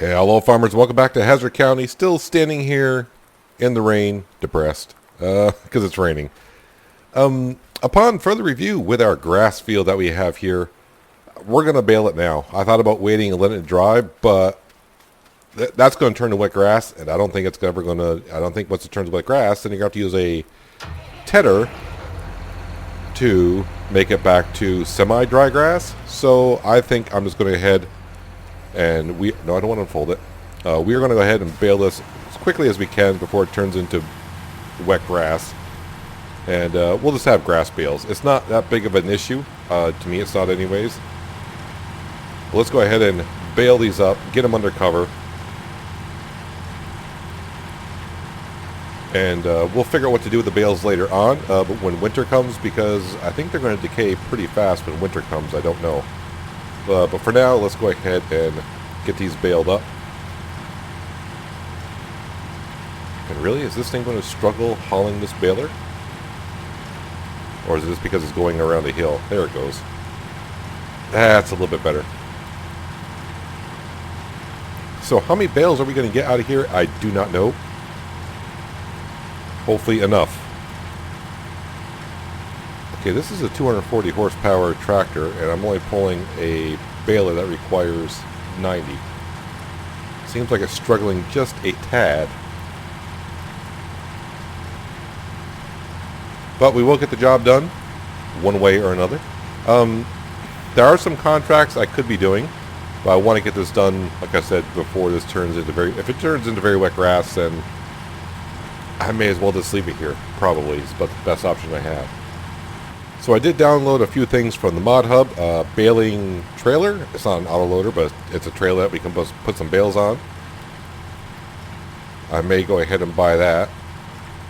Hey, hello farmers, welcome back to Hazzard County. Still standing here in the rain, depressed, because it's raining. Upon further review with our grass field that we have here, we're going to bale it now. I thought about waiting and letting it dry, but that's going to turn to wet grass, and I don't think it's ever going to, I don't think once it turns to wet grass, then you're going to have to use a tedder to make it back to semi-dry grass. So I think I'm just going to go ahead and no, I don't want to unfold it. We are going to go ahead and bale this as quickly as we can before it turns into wet grass. And we'll just have grass bales. It's not that big of an issue. To me, it's not anyways. But let's go ahead and bale these up, get them under cover. And we'll figure out what to do with the bales later on. But when winter comes, because I think they're going to decay pretty fast when winter comes, I don't know. But for now, let's go ahead and get these baled up. And really, is this thing going to struggle hauling this baler? Or is it just because it's going around a hill? There it goes. That's a little bit better. So how many bales are we going to get out of here? I do not know. Hopefully enough. Okay, this is a 240 horsepower tractor, and I'm only pulling a baler that requires 90. Seems like it's struggling just a tad. But we will get the job done, one way or another. There are some contracts I could be doing, but I want to get this done, like I said, before this turns into if it turns into very wet grass, then I may as well just leave it here, probably. It's about the best option I have. So I did download a few things from the mod hub. Baling trailer. It's not an autoloader, but it's a trailer that we can put some bales on. I may go ahead and buy that.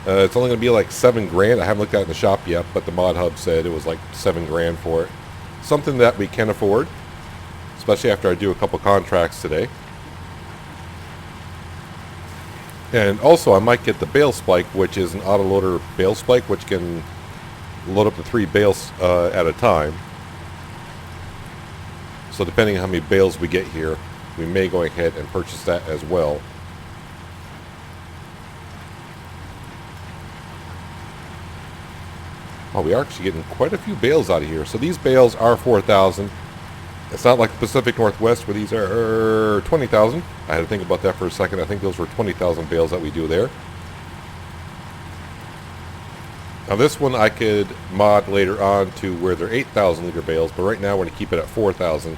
It's only going to be like $7 grand. I haven't looked at it in the shop yet, but the mod hub said it was like $7 grand for it. Something that we can afford, especially after I do a couple contracts today. And also I might get the bale spike, which is an autoloader bale spike, which can load up to 3 bales at a time. So depending on how many bales we get here, we may go ahead and purchase that as well. Oh, we are actually getting quite a few bales out of here. So these bales are 4,000. It's not like the Pacific Northwest where these are 20,000. I had to think about that for a second. I think those were 20,000 bales that we do there. Now this one I could mod later on to where they're 8,000 liter bales, but right now we're going to keep it at 4,000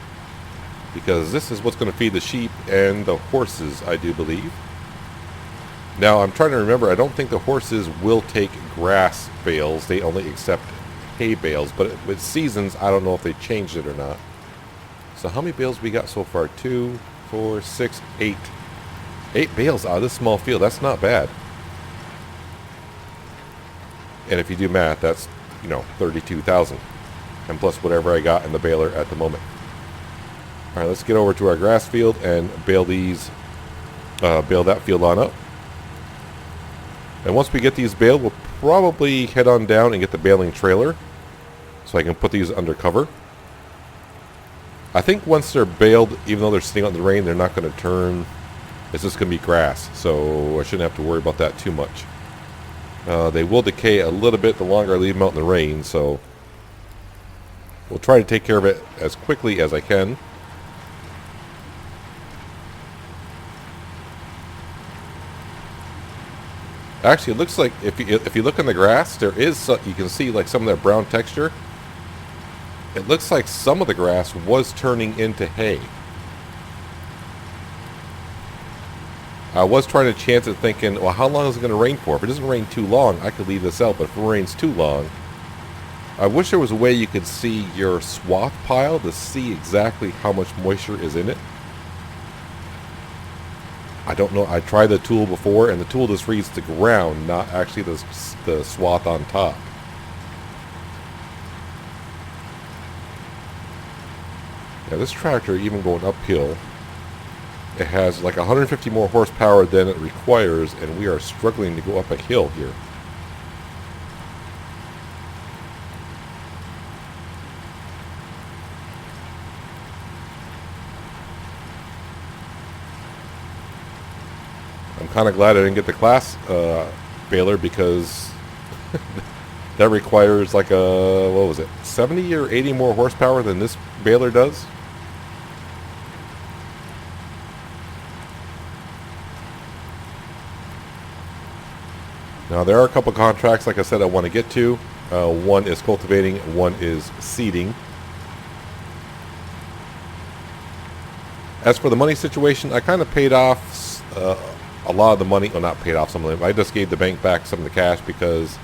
because this is what's going to feed the sheep and the horses, I do believe. Now I'm trying to remember, I don't think the horses will take grass bales. They only accept hay bales, but with seasons, I don't know if they changed it or not. So how many bales we got so far? 2, 4, 6, 8. 8 bales out of this small field. That's not bad. And if you do math, that's, 32,000. And plus whatever I got in the baler at the moment. Alright, let's get over to our grass field and bale that field on up. And once we get these baled, we'll probably head on down and get the baling trailer so I can put these under cover. I think once they're baled, even though they're sitting out in the rain, they're not going to turn. It's just going to be grass, so I shouldn't have to worry about that too much. They will decay a little bit the longer I leave them out in the rain, so we'll try to take care of it as quickly as I can. Actually, it looks like if you look in the grass, there is you can see like some of that brown texture. It looks like some of the grass was turning into hay. I was trying to chance it thinking, well, how long is it going to rain for? If it doesn't rain too long, I could leave this out, but if it rains too long, I wish there was a way you could see your swath pile to see exactly how much moisture is in it. I don't know. I tried the tool before, and the tool just reads the ground, not actually the swath on top. Yeah, this tractor, even going uphill, it has like 150 more horsepower than it requires, and we are struggling to go up a hill here. I'm kind of glad I didn't get the Claas baler because that requires like a, what was it, 70 or 80 more horsepower than this baler does. Now there are a couple contracts, like I said, I want to get to. One is cultivating, one is seeding. As for the money situation, I kind of paid off a lot of the money. Well, not paid off some of it. I just gave the bank back some of the cash because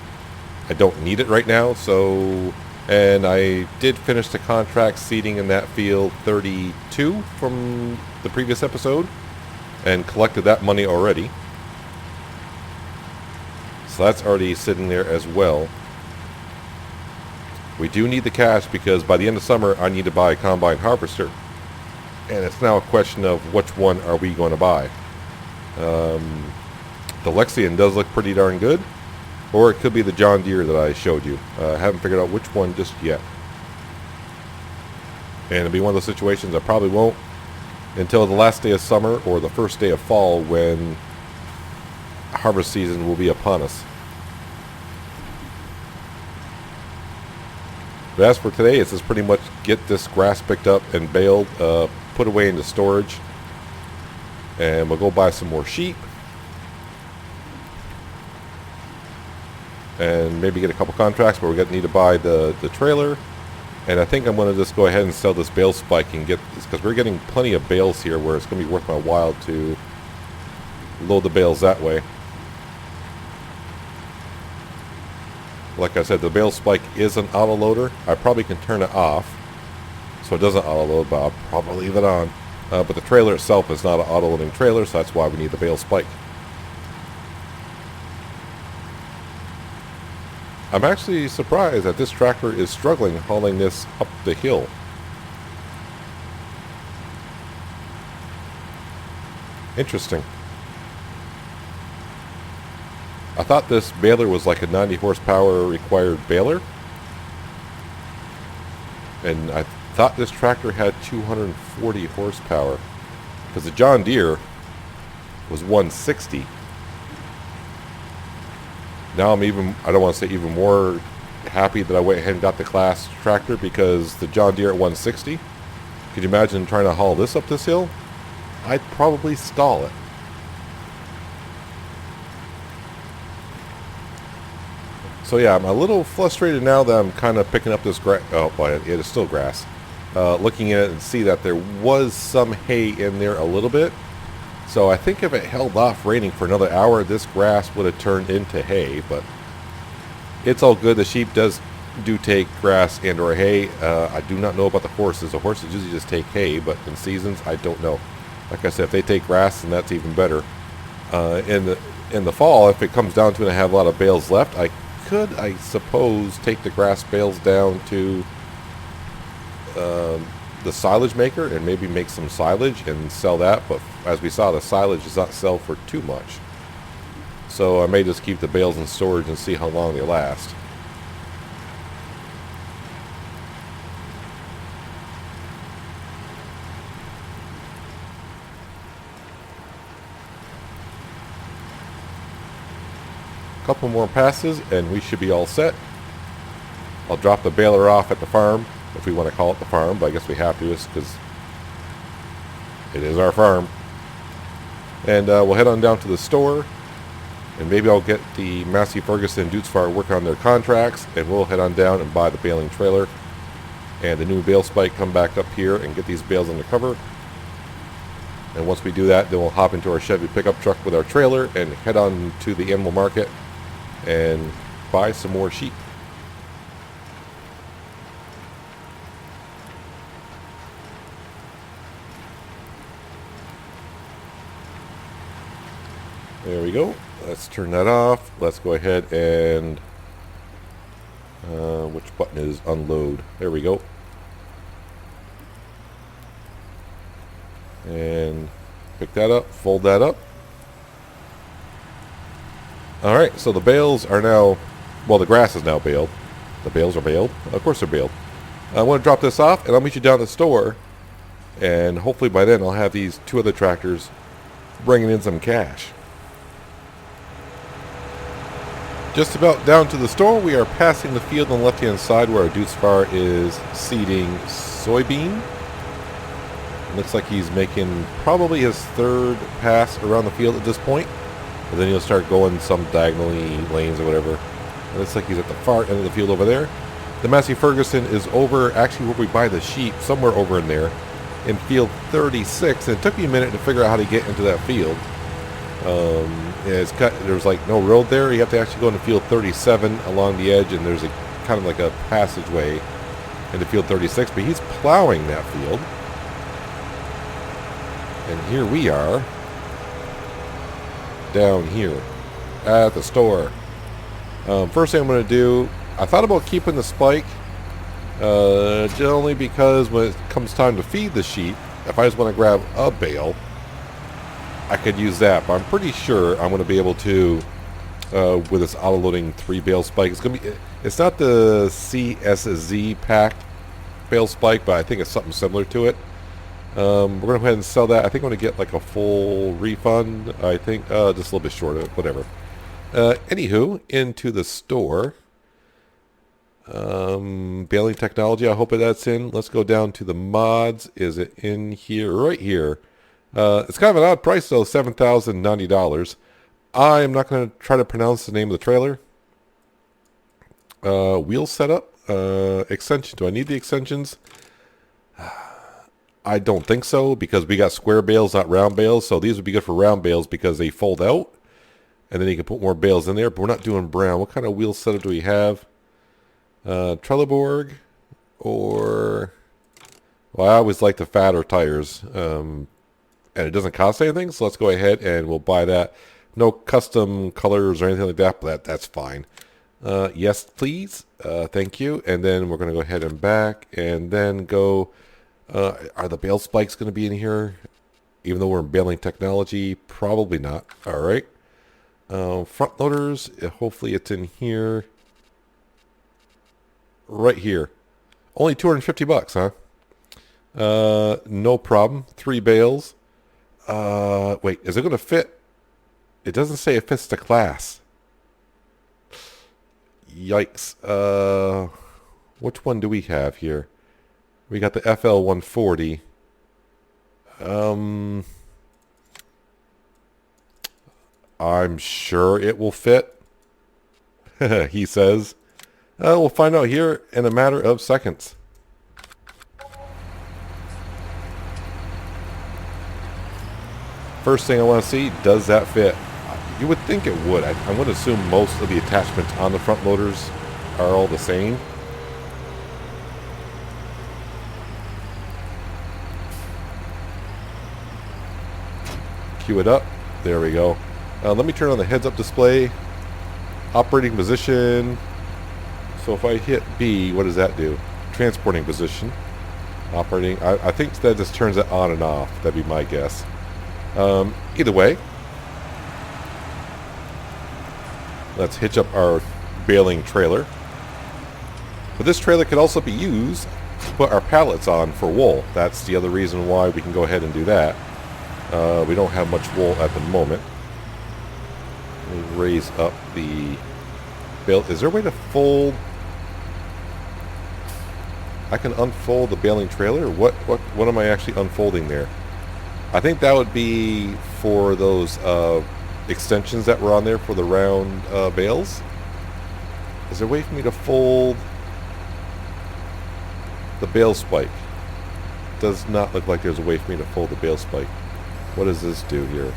I don't need it right now. So, and I did finish the contract seeding in that field 32 from the previous episode and collected that money already. So that's already sitting there as well. We do need the cash because by the end of summer I need to buy a combine harvester. And it's now a question of which one are we going to buy. The Lexion does look pretty darn good. Or it could be the John Deere that I showed you. I haven't figured out which one just yet. And it'll be one of those situations I probably won't until the last day of summer or the first day of fall when harvest season will be upon us. But as for today, it's just pretty much get this grass picked up and baled, put away into storage, and we'll go buy some more sheep and maybe get a couple contracts, but we're going to need to buy the trailer. And I think I'm going to just go ahead and sell this bale spike and get this, because we're getting plenty of bales here where it's going to be worth my while to load the bales that way. Like I said, the bale spike is an auto loader. I probably can turn it off so it doesn't auto load, but I'll probably leave it on. But the trailer itself is not an auto loading trailer, so that's why we need the bale spike. I'm actually surprised that this tractor is struggling hauling this up the hill. Interesting. I thought this baler was like a 90 horsepower required baler. And I thought this tractor had 240 horsepower. Because the John Deere was 160. Now I'm even, I don't want to say even more happy that I went ahead and got the Claas tractor, because the John Deere at 160, could you imagine trying to haul this up this hill? I'd probably stall it. So yeah, I'm a little frustrated now that I'm kind of picking up this grass. Oh, well, it is still grass. Looking at it and see that there was some hay in there a little bit. So I think if it held off raining for another hour, this grass would have turned into hay. But it's all good. The sheep do take grass and or hay. I do not know about the horses. The horses usually just take hay, but in seasons, I don't know. Like I said, if they take grass, then that's even better. In the fall, if it comes down to it and I have a lot of bales left, I could, I suppose, take the grass bales down to the silage maker and maybe make some silage and sell that. But as we saw, the silage does not sell for too much. So I may just keep the bales in storage and see how long they last. Couple more passes and we should be all set. I'll drop the baler off at the farm, if we want to call it the farm, but I guess we have to just because it is our farm. And we'll head on down to the store, and maybe I'll get the Massey Ferguson and Dutes Fire working on their contracts, and we'll head on down and buy the baling trailer and the new bale spike, come back up here and get these bales under cover. And once we do that, then we'll hop into our Chevy pickup truck with our trailer and head on to the animal market and buy some more sheep. There we go. Let's turn that off. Let's go ahead and which button is unload? There we go. And pick that up, fold that up. Alright, so the bales are now, well, the grass is now baled. The bales are baled. Of course they're baled. I want to drop this off, and I'll meet you down at the store. And hopefully by then I'll have these two other tractors bringing in some cash. Just about down to the store, we are passing the field on the left-hand side where our Deucefar is seeding soybean. Looks like he's making probably his third pass around the field at this point. And then he'll start going some diagonally lanes or whatever. It looks like he's at the far end of the field over there. The Massey Ferguson is over, actually where we buy the sheep, somewhere over in there, in field 36. And it took me a minute to figure out how to get into that field. It's cut. There's like no road there. You have to actually go into field 37 along the edge, and there's a kind of like a passageway into field 36. But he's plowing that field. And here we are, down here at the store. First thing I'm going to do, I thought about keeping the spike, only because when it comes time to feed the sheep, if I just want to grab a bale, I could use that. But I'm pretty sure I'm going to be able to, with this auto-loading 3-bale spike. It's going to be, it's not the CSZ packed bale spike, but I think it's something similar to it. We're going to go ahead and sell that. I think I'm going to get like a full refund. I think just a little bit short of it, whatever. Anywho, into the store. Baling technology, I hope that's in. Let's go down to the mods. Is it in here? Right here. It's kind of an odd price though, $7,090. I am not going to try to pronounce the name of the trailer. Wheel setup. Extension. Do I need the extensions? I don't think so, because we got square bales, not round bales. So these would be good for round bales because they fold out. And then you can put more bales in there. But we're not doing brown. What kind of wheel setup do we have? Trelleborg or... Well, I always like the fatter tires. And it doesn't cost anything. So let's go ahead and we'll buy that. No custom colors or anything like that. But that's fine. Yes, please. Thank you. And then we're going to go ahead and back. And then go... are the bale spikes going to be in here? Even though we're in baling technology? Probably not. All right. Front loaders. Hopefully it's in here. Right here. Only $250, huh? No problem. 3 bales. Wait, is it going to fit? It doesn't say it fits the Claas. Yikes. Which one do we have here? We got the FL140. I'm sure it will fit, he says. We'll find out here in a matter of seconds. First thing I want to see, does that fit? You would think it would. I'm going to assume most of the attachments on the front loaders are all the same. Cue it up. There we go. Let me turn on the heads-up display. Operating position. So if I hit B, what does that do? Transporting position. Operating. I think that just turns it on and off. That'd be my guess. Either way, let's hitch up our baling trailer. But this trailer can also be used to put our pallets on for wool. That's the other reason why we can go ahead and do that. We don't have much wool at the moment. Let me raise up the bale. Is there a way to fold? I can unfold the baling trailer? What am I actually unfolding there? I think that would be for those extensions that were on there for the round bales. Is there a way for me to fold the bale spike? Does not look like there's a way for me to fold the bale spike. What does this do here?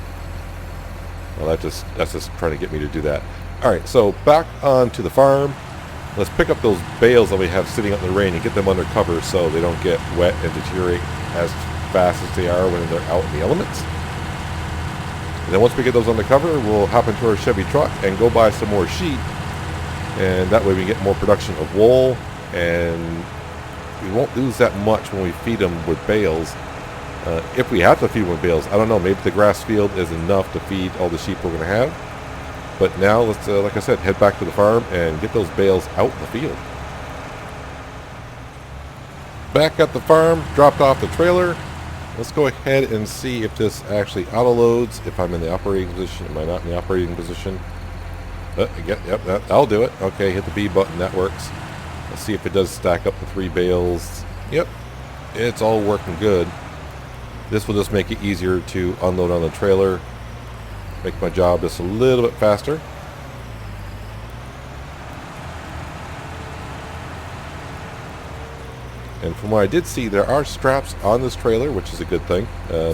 Well, that's just trying to get me to do that. Alright, so back onto the farm. Let's pick up those bales that we have sitting out in the rain and get them under cover so they don't get wet and deteriorate as fast as they are when they're out in the elements. And then once we get those under cover, we'll hop into our Chevy truck and go buy some more sheep. And that way we get more production of wool, and we won't lose that much when we feed them with bales. If we have to feed them with bales, I don't know, maybe the grass field is enough to feed all the sheep we're going to have. But now let's, like I said, head back to the farm and get those bales out in the field. Back at the farm, dropped off the trailer. Let's go ahead and see if this actually auto loads, if I'm in the operating position. Am I not in the operating position? Yep, that'll do it. Okay, hit the B button. That works. Let's see if it does stack up the 3 bales. Yep, it's all working good. This will just make it easier to unload on the trailer. Make my job just a little bit faster. And from what I did see, there are straps on this trailer, which is a good thing,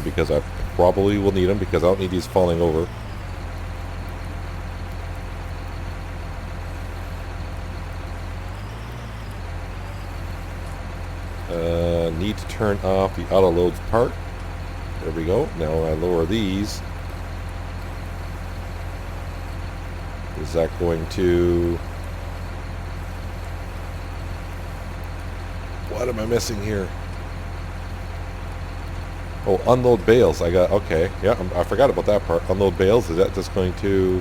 because I probably will need them, because I don't need these falling over. Need to turn off the auto loads part. There we go. Now when I lower these, is that going to... What am I missing here? Oh, unload bales. I got... Okay. Yeah, I forgot about that part. Unload bales. Is that just going to...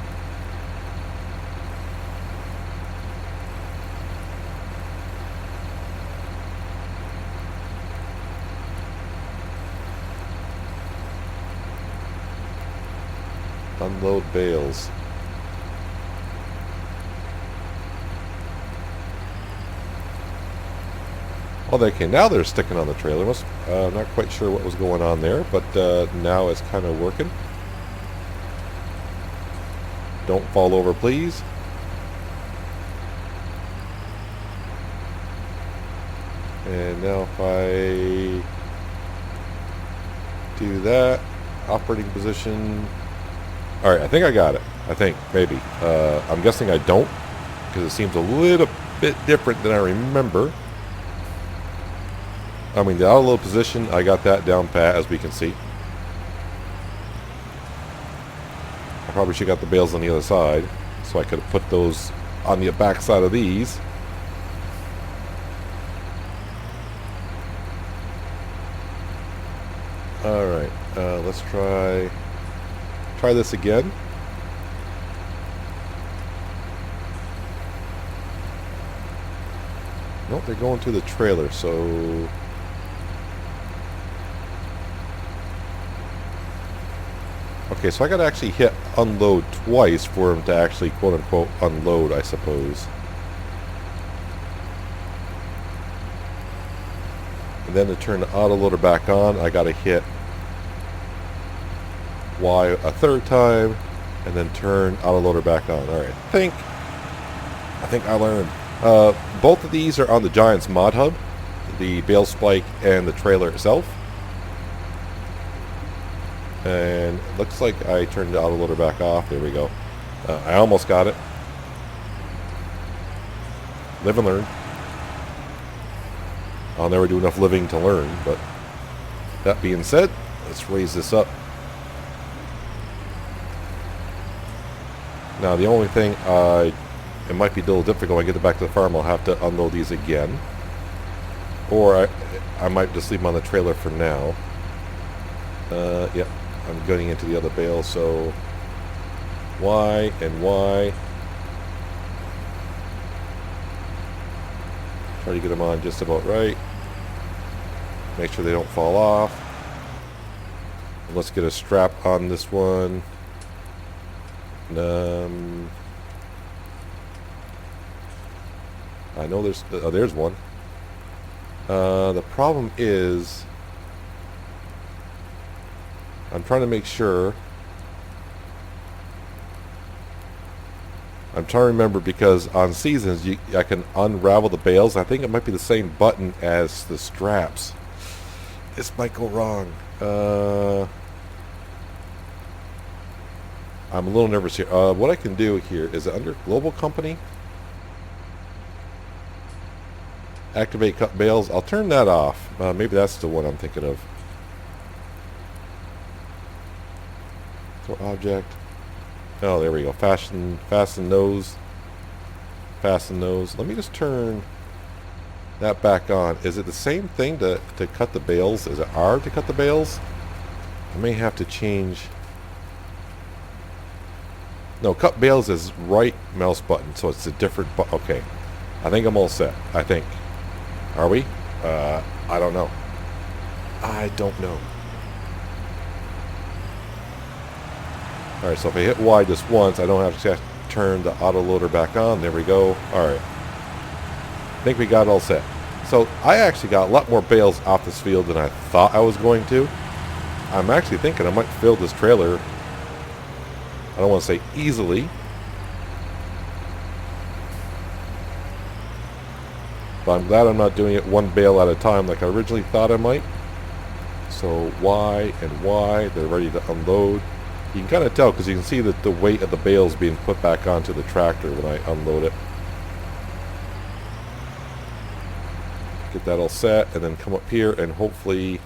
Unload bales. Oh, okay, now they're sticking on the trailer. Not quite sure what was going on there, but now it's kind of working. Don't fall over, please. And now if I do that, operating position. All right, I think I got it. I think, maybe. I'm guessing I don't, because it seems a little bit different than I remember. I mean, the auto load position, I got that down pat, as we can see. I probably should have got the bales on the other side, so I could have put those on the back side of these. Alright, let's try this again. Nope, they're going to the trailer, so... Okay, so I gotta actually hit unload twice for him to actually quote-unquote unload, I suppose. And then to turn the autoloader back on, I gotta hit Y a third time, and then turn autoloader back on. Alright, I think I learned. Both of these are on the Giants mod hub, the bale spike and the trailer itself. And it looks like I turned the autoloader back off. There we go. I almost got it. Live and learn. I'll never do enough living to learn, but that being said, let's raise this up. Now the only thing, it might be a little difficult when I get back to the farm. I'll have to unload these again. Or I might just leave them on the trailer for now. Yep. I'm getting into the other bale, so Y and Y. Try to get them on just about right. Make sure they don't fall off. And let's get a strap on this one. I know there's one. The problem is, I'm trying to make sure. I'm trying to remember, because on seasons I can unravel the bales. I think it might be the same button as the straps. This might go wrong. I'm a little nervous here. What I can do here is under Global Company, activate cut bales. I'll turn that off. Maybe that's the one I'm thinking of. Object. Oh, there we go. Fasten nose. Fasten nose. Let me just turn that back on. Is it the same thing to cut the bales? Is it R to cut the bales? I may have to change. No, cut bales is right mouse button, so it's a different button. Okay. I think I'm all set. I think. Are we? I don't know. I don't know. Alright, so if I hit Y just once, I don't have to turn the autoloader back on. There we go. Alright. I think we got it all set. So I actually got a lot more bales off this field than I thought I was going to. I'm actually thinking I might fill this trailer, I don't want to say easily, but I'm glad I'm not doing it one bale at a time like I originally thought I might. So Y and Y, they're ready to unload. You can kind of tell because you can see that the weight of the bales being put back onto the tractor when I unload it. Get that all set and then come up here and hopefully...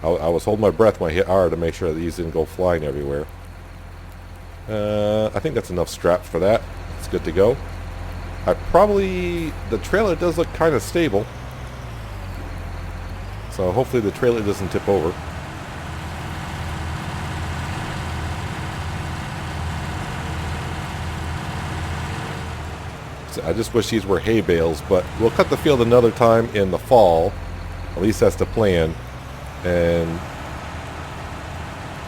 I was holding my breath when I hit R to make sure that these didn't go flying everywhere. I think that's enough straps for that. It's good to go. The trailer does look kind of stable. So hopefully the trailer doesn't tip over. So I just wish these were hay bales, but we'll cut the field another time in the fall. At least that's the plan. And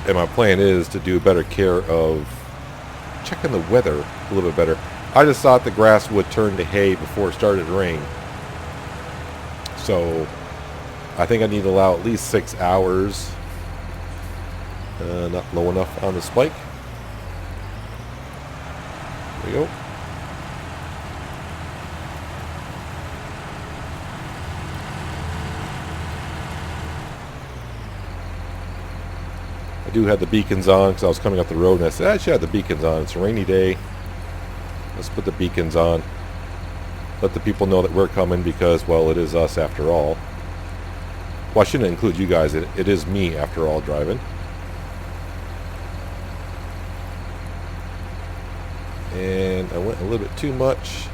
my plan is to do better care of checking the weather a little bit better. I just thought the grass would turn to hay before it started to rain. So I think I need to allow at least 6 hours. Not low enough on the spike. There we go. I do have the beacons on because I was coming up the road and I said I should have the beacons on. It's a rainy day. Let's put the beacons on. Let the people know that we're coming because, well, it is us after all. Well, I shouldn't include you guys. It is me after all driving. And I went a little bit too much.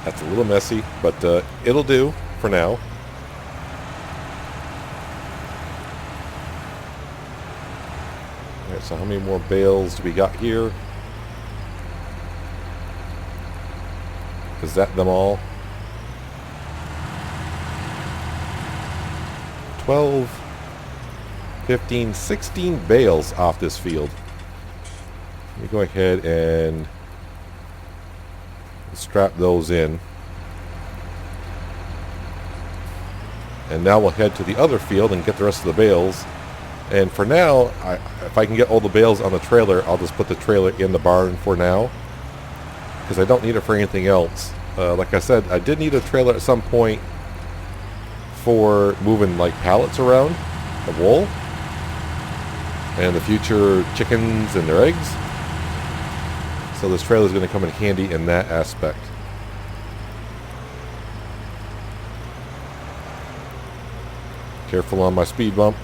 That's a little messy, but it'll do for now. Alright, so how many more bales do we got here? Is that them all? 12, 15, 16 bales off this field. Let me go ahead and strap those in. And now we'll head to the other field and get the rest of the bales. And for now, if I can get all the bales on the trailer, I'll just put the trailer in the barn for now. Because I don't need it for anything else. Like I said, I did need a trailer at some point for moving like pallets around of wool. And the future chickens and their eggs. So this trailer is going to come in handy in that aspect. Careful on my speed bump.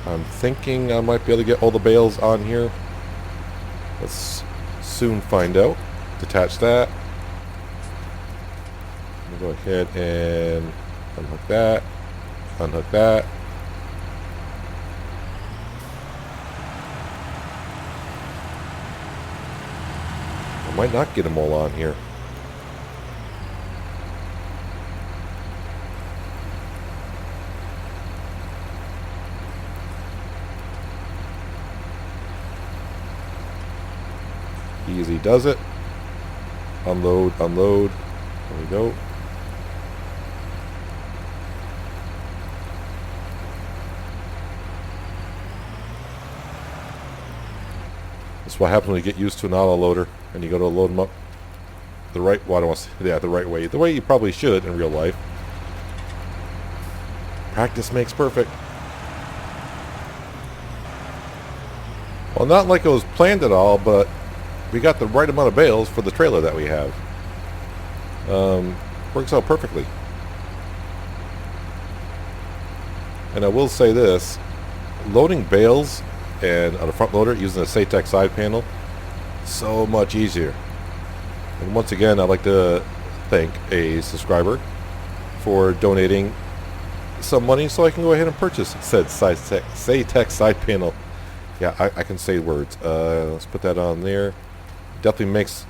I'm thinking I might be able to get all the bales on here. Let's soon find out. Detach that. I'm going to go ahead and unhook that. Unhook that. I might not get them all on here. Easy does it. Unload, unload. There we go. That's what happens when you get used to an auto loader and you go to load them up the right, well, I don't want to say, yeah, the right way. The way you probably should in real life. Practice makes perfect. Well, not like it was planned at all, but we got the right amount of bales for the trailer that we have. Works out perfectly. And I will say this, loading bales and on a front loader using a Satec side panel, so much easier. And once again, I'd like to thank a subscriber for donating some money so I can go ahead and purchase said Saytech side panel. Yeah, I can say words. Let's put that on there. Definitely makes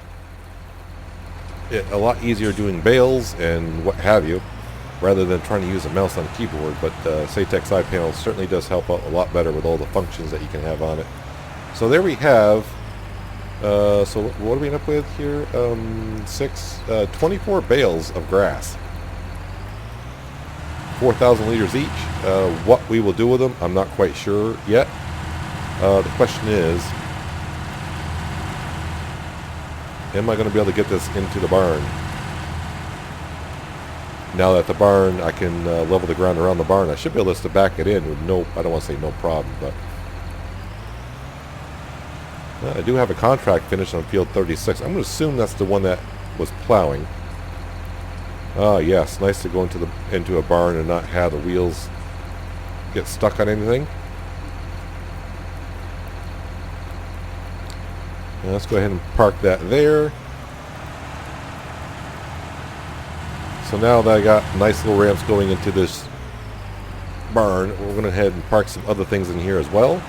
it a lot easier doing bales and what have you, rather than trying to use a mouse on a keyboard. But Saytech side panel certainly does help out a lot better with all the functions that you can have on it. So there we have. So what are we end up with here? 24 bales of grass. 4,000 liters each. What we will do with them, I'm not quite sure yet. The question is, am I going to be able to get this into the barn? Now that the barn, I can level the ground around the barn. I should be able to back it in with no, I don't want to say no problem, but I do have a contract finished on field 36. I'm going to assume that's the one that was plowing. Ah, yes, nice to go into a barn and not have the wheels get stuck on anything. Now let's go ahead and park that there. So now that I got nice little ramps going into this barn, we're going to head and park some other things in here as well.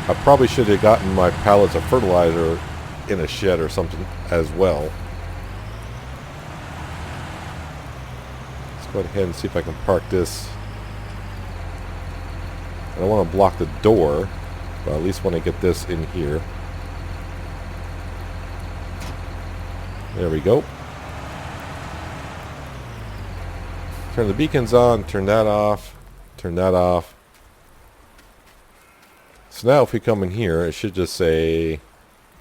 I probably should have gotten my pallets of fertilizer in a shed or something as well. Let's go ahead and see if I can park this. I don't want to block the door, but at least when I get this in here. There we go. Turn the beacons on, turn that off, turn that off. So now if we come in here, it should just say,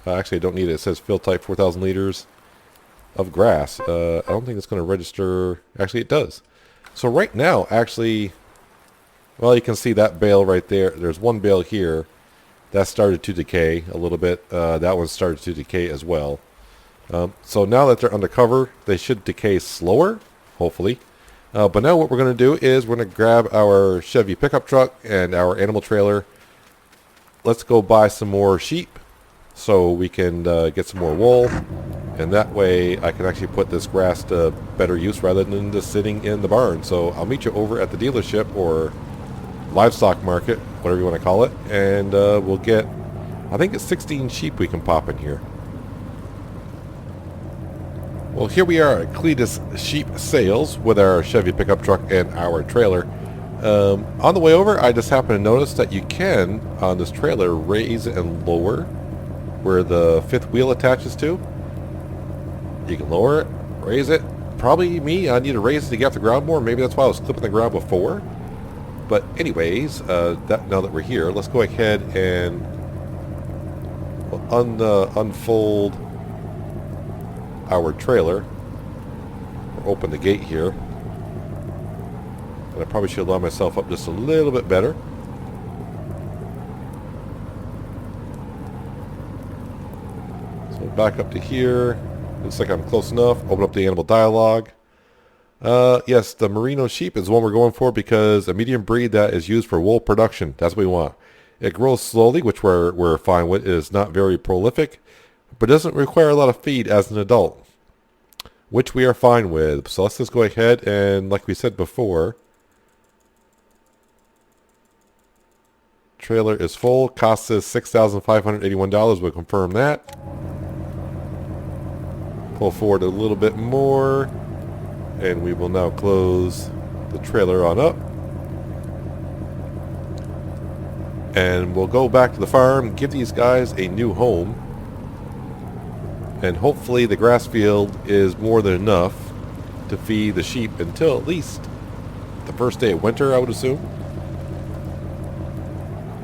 actually I don't need it, it says fill type 4,000 liters of grass. I don't think it's going to register, actually it does. So right now, actually, well, you can see that bale right there. There's one bale here that started to decay a little bit. That one started to decay as well. So now that they're undercover, they should decay slower, hopefully. But now what we're going to do is we're going to grab our Chevy pickup truck and our animal trailer. Let's go buy some more sheep so we can get some more wool. And that way I can actually put this grass to better use rather than just sitting in the barn. So I'll meet you over at the dealership or livestock market, whatever you want to call it. And we'll get, I think it's 16 sheep we can pop in here. Well, here we are at Cletus Sheep Sales with our Chevy pickup truck and our trailer. On the way over, I just happened to notice that you can, on this trailer, raise and lower where the fifth wheel attaches to. You can lower it, raise it. Probably me, I need to raise it to get off the ground more. Maybe that's why I was clipping the ground before. But anyways, now that we're here, let's go ahead and unfold our trailer. Or open the gate here. And I probably should line myself up just a little bit better. So back up to here. Looks like I'm close enough. Open up the animal dialogue. Yes, the merino sheep is one we're going for because a medium breed that is used for wool production. That's what we want. It grows slowly, which we're fine with. It is not very prolific, but doesn't require a lot of feed as an adult, which we are fine with. So let's just go ahead and, like we said before, trailer is full. Cost is $6,581. We'll confirm that. Pull forward a little bit more, and we will now close the trailer on up. And we'll go back to the farm, give these guys a new home, and hopefully the grass field is more than enough to feed the sheep until at least the first day of winter, I would assume.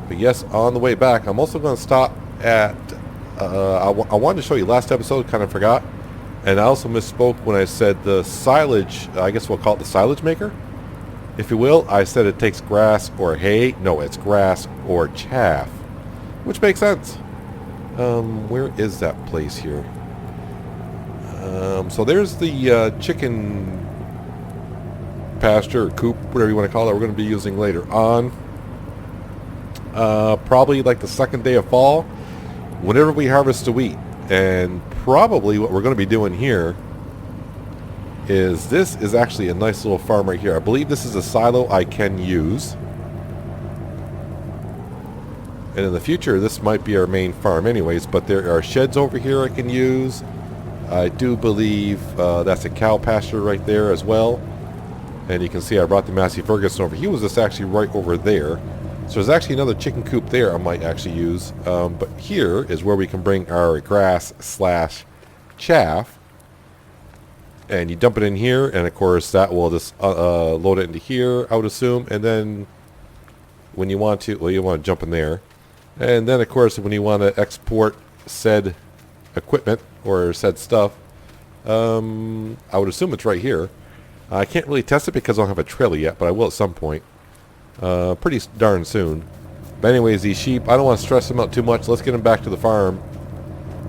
But yes, on the way back, I'm also going to stop at, I wanted to show you last episode, kind of forgot. And I also misspoke when I said the silage, I guess we'll call it the silage maker, if you will. I said it takes grass or hay. No, it's grass or chaff, which makes sense. Where is that place here? So there's the chicken pasture or coop, whatever you want to call it, we're going to be using later on. Probably like the second day of fall, whenever we harvest the wheat. And probably what we're going to be doing here is this is actually a nice little farm right here. I believe this is a silo I can use. And in the future, this might be our main farm anyways, but there are sheds over here I can use. I do believe that's a cow pasture right there as well. And you can see I brought the Massey Ferguson over. He was just actually right over there. So there's actually another chicken coop there I might actually use. But here is where we can bring our grass slash chaff. And you dump it in here, and of course that will just load it into here, I would assume. And then when you want to, well, you want to jump in there. And then of course when you want to export said equipment or said stuff, I would assume it's right here. I can't really test it because I don't have a trailer yet, but I will at some point. Pretty darn soon. But anyways, these sheep, I don't want to stress them out too much. Let's get them back to the farm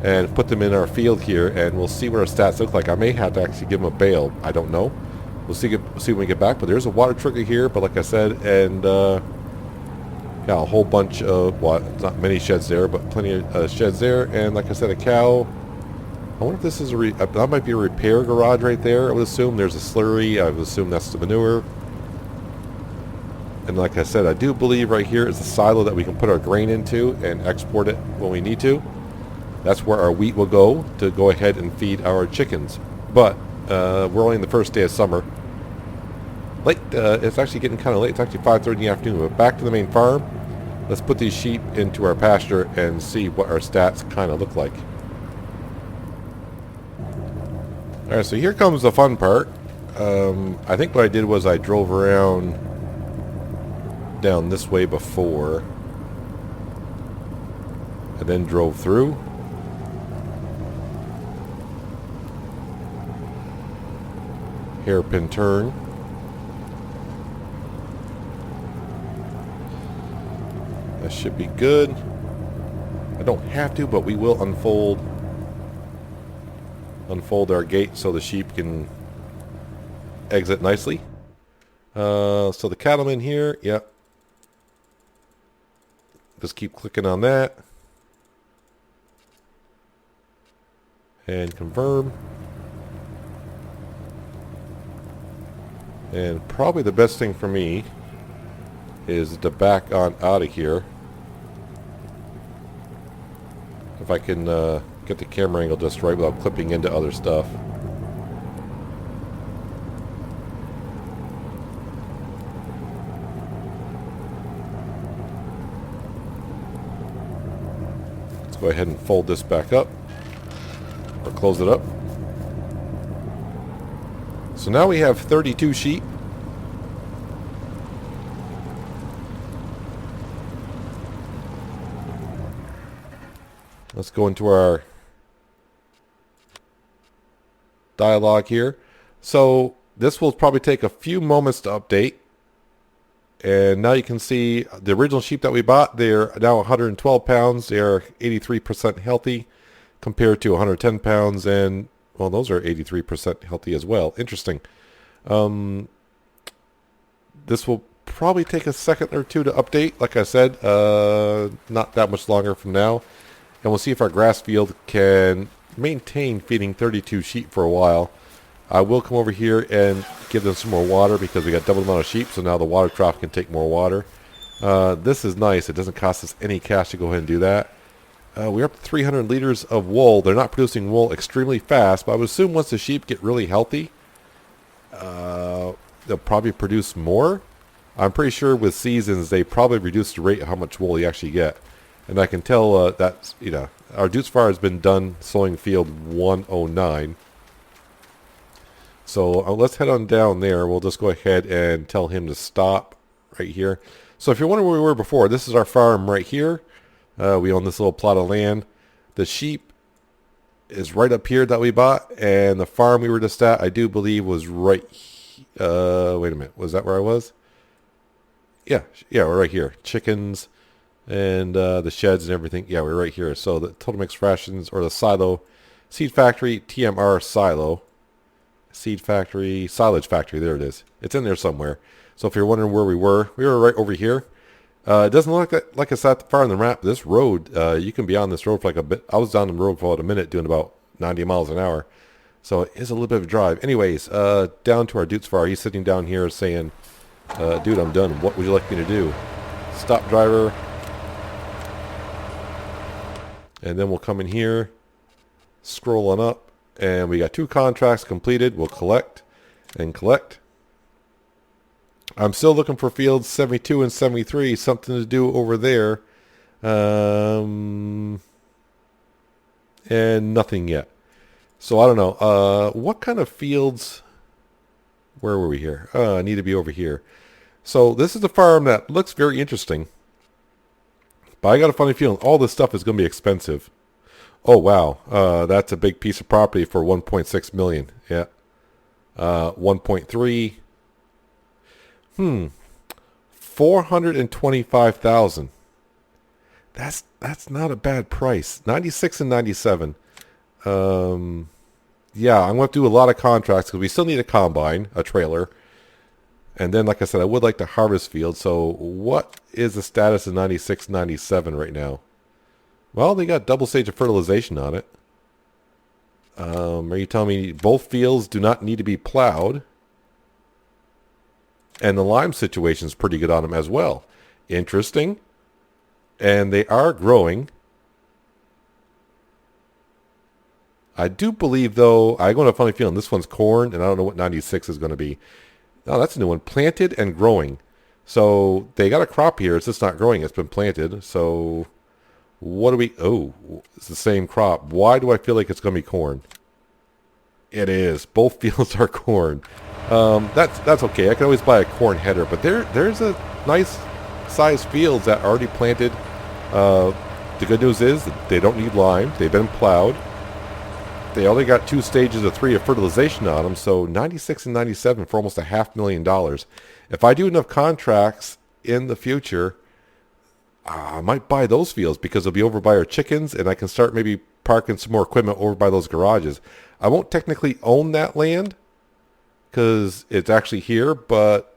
and put them in our field here, and we'll see what our stats look like. I may have to actually give them a bale. I don't know. We'll see when we get back. But there's a water trigger here, but like I said, and yeah, a whole bunch of, well, not many sheds there, but plenty of sheds there. And like I said, a cow. I wonder if this is that might be a repair garage right there. I would assume there's a slurry. I would assume that's the manure. And like I said, I do believe right here is a silo that we can put our grain into and export it when we need to. That's where our wheat will go to go ahead and feed our chickens. But we're only in the first day of summer. Late. It's actually getting kind of late. It's actually 5:30 in the afternoon. But back to the main farm. Let's put these sheep into our pasture and see what our stats kind of look like. Alright, so here comes the fun part. I think what I did was I drove around down this way before and then drove through. Hairpin turn. That should be good. I don't have to, but we will unfold our gate so the sheep can exit nicely. So the cattlemen here, yep. Just keep clicking on that. And confirm. And probably the best thing for me is to back on out of here. If I can get the camera angle just right without clipping into other stuff. Let's go ahead and fold this back up or close it up. So now we have 32 sheep. Let's go into our dialogue here. So this will probably take a few moments to update. And now you can see the original sheep that we bought, they're now 112 pounds. They are 83% healthy compared to 110 pounds. And, well, those are 83% healthy as well. Interesting. This will probably take a second or two to update. Like I said, not that much longer from now. And we'll see if our grass field can maintain feeding 32 sheep for a while. I will come over here and give them some more water because we got double the amount of sheep, so now the water trough can take more water. This is nice. It doesn't cost us any cash to go ahead and do that. We're up to 300 liters of wool. They're not producing wool extremely fast, but I would assume once the sheep get really healthy, they'll probably produce more. I'm pretty sure with seasons, they probably reduce the rate of how much wool you actually get. And I can tell that, you know, our Deuce Fire has been done sowing field 109. So let's head on down there. We'll just go ahead and tell him to stop right here. So if you're wondering where we were before, this is our farm right here. We own this little plot of land. The sheep is right up here that we bought. And the farm we were just at, I do believe, was right... wait a minute. Was that where I was? Yeah, we're right here. Chickens... and the sheds and everything. Yeah, we're right here. So the Total Mix Rations, or the silo, Seed Factory, TMR silo, Seed Factory, Silage Factory, there it is. It's in there somewhere. So if you're wondering where we were right over here. It doesn't look like it's that far on the map. This road, you can be on this road for like a bit. I was down the road for about a minute doing about 90 miles an hour. So it is a little bit of a drive. Anyways, down to our dude's far. He's sitting down here saying, dude, I'm done. What would you like me to do? Stop, driver. And then we'll come in here, scroll on up, and we got 2 contracts completed. We'll collect and collect. I'm still looking for fields 72 and 73, something to do over there. And nothing yet. So I don't know. What kind of fields? Where were we here? I need to be over here. So this is a farm that looks very interesting. But I got a funny feeling all this stuff is going to be expensive. Oh, wow. That's a big piece of property for 1.6 million. Yeah. 1.3. 425,000. That's not a bad price. 96 and 97. Yeah, I'm going to have to do a lot of contracts because we still need a combine, a trailer. And then, like I said, I would like to harvest field. So what is the status of 96, 97 right now? Well, they got double stage of fertilization on it. Are you telling me both fields do not need to be plowed? And the lime situation is pretty good on them as well. Interesting. And they are growing. I do believe, though, I got a funny feeling this one's corn, and I don't know what 96 is going to be. Oh, that's a new one. Planted and growing. So they got a crop here. It's just not growing. It's been planted. So what do we... Oh, it's the same crop. Why do I feel like it's going to be corn? It is. Both fields are corn. That's okay. I can always buy a corn header. But there's a nice sized fields that are already planted. The good news is that they don't need lime. They've been plowed. They only got 2 stages of 3 of fertilization on them, so 96 and 97 for almost $500,000. If I do enough contracts in the future, I might buy those fields because they'll be over by our chickens, and I can start maybe parking some more equipment over by those garages. I won't technically own that land because it's actually here, but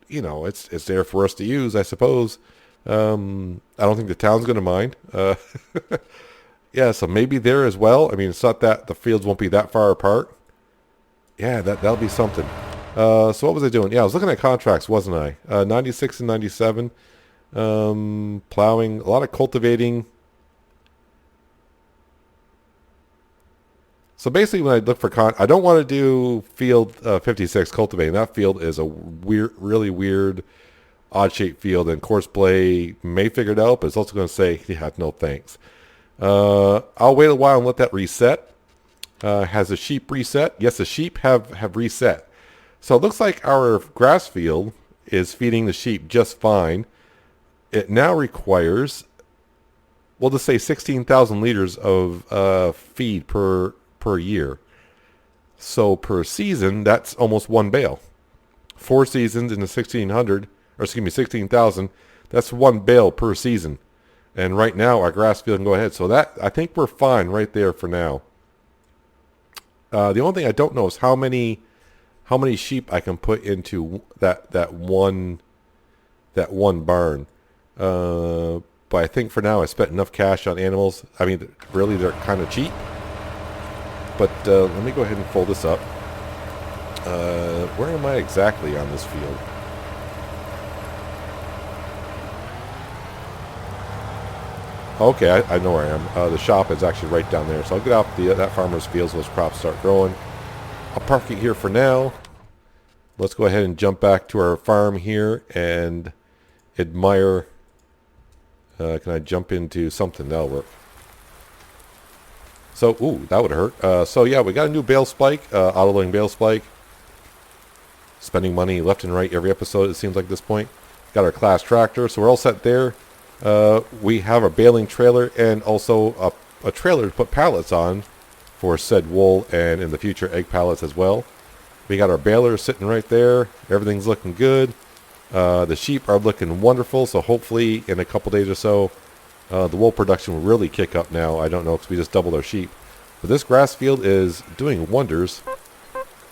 you know, it's there for us to use, I suppose. I don't think the town's going to mind. Yeah, so maybe there as well. I mean, it's not that the fields won't be that far apart. Yeah, that'll be something. So what was I doing? Yeah, I was looking at contracts, wasn't I? 96 and 97. Plowing, a lot of cultivating. So basically when I look for I don't want to do field 56 cultivating. That field is a really weird, odd-shaped field. And course play may figure it out, but it's also going to say, yeah, no thanks. I'll wait a while and let that reset. Has the sheep reset? Yes, the sheep have reset. So it looks like our grass field is feeding the sheep just fine. It now requires, we'll just say 16,000 liters of feed per year. So per season, that's almost 1 bale. 4 seasons in the 16,000. That's 1 bale per season. And right now, our grass field can go ahead. So that, I think we're fine right there for now. The only thing I don't know is how many sheep I can put into that one barn. But I think for now I spent enough cash on animals. I mean, really, they're kind of cheap. But let me go ahead and fold this up. Where am I exactly on this field? Okay, I know where I am. The shop is actually right down there. So I'll get off that farmer's field so those crops start growing. I'll park it here for now. Let's go ahead and jump back to our farm here and admire. Can I jump into something? That'll work. So, ooh, that would hurt. So yeah, we got a new bale spike, auto-loading bale spike. Spending money left and right every episode, it seems like at this point. Got our Claas tractor, so we're all set there. We have a baling trailer and also a trailer to put pallets on for said wool and in the future egg pallets as well. We got our baler sitting right there. Everything's looking good. The sheep are looking wonderful, so hopefully in a couple days or so, the wool production will really kick up now. I don't know because we just doubled our sheep. But this grass field is doing wonders.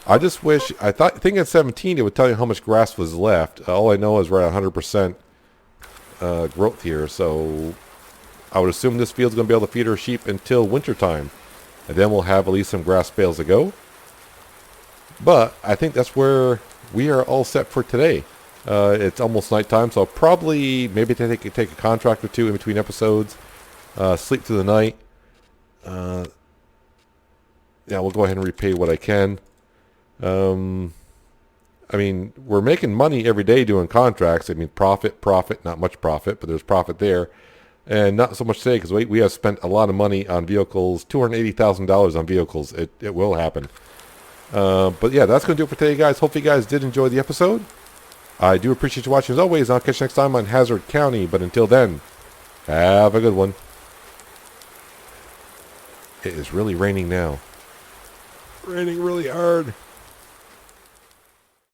I just wish, I think at 17 it would tell you how much grass was left. All I know is we're at 100% growth here. So I would assume this field's going to be able to feed our sheep until wintertime. And then we'll have at least some grass bales to go. But I think that's where we are all set for today. It's almost nighttime, so I'll probably maybe take a contract or two in between episodes. Sleep through the night. Yeah, we'll go ahead and repay what I can. I mean, we're making money every day doing contracts. I mean, profit, not much profit, but there's profit there. And not so much today because we have spent a lot of money on vehicles, $280,000 on vehicles. It will happen. But yeah, that's going to do it for today, guys. Hope you guys did enjoy the episode. I do appreciate you watching as always. I'll catch you next time on Hazzard County. But until then, have a good one. It is really raining now. Raining really hard.